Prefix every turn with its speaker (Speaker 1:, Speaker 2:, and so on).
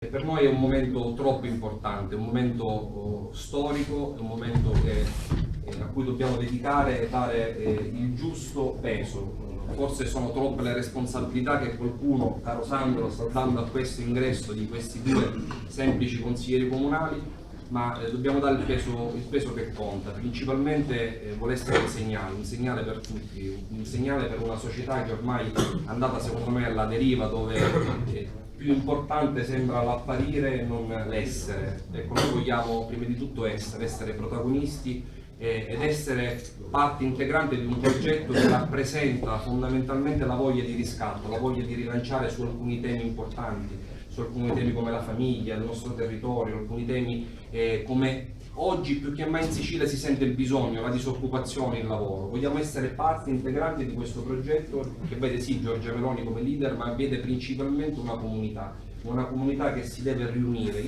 Speaker 1: Per noi è un momento troppo importante, un momento storico, è un momento a cui dobbiamo dedicare e dare il giusto peso. Forse sono troppe le responsabilità che qualcuno, caro Sandro, sta dando a questo ingresso di questi due semplici consiglieri comunali, ma dobbiamo dare il peso che conta. Principalmente vuole essere un segnale per tutti, un segnale per una società che ormai è andata secondo me alla deriva, dove più importante sembra l'apparire e non l'essere. Ecco, noi vogliamo prima di tutto essere protagonisti ed essere parte integrante di un progetto che rappresenta fondamentalmente la voglia di riscatto, la voglia di rilanciare su alcuni temi importanti, su alcuni temi come la famiglia, il nostro territorio, alcuni temi come oggi più che mai in Sicilia si sente il bisogno, la disoccupazione, il lavoro. Vogliamo essere parte integrante di questo progetto che vede sì Giorgia Meloni come leader, ma vede principalmente una comunità che si deve riunire.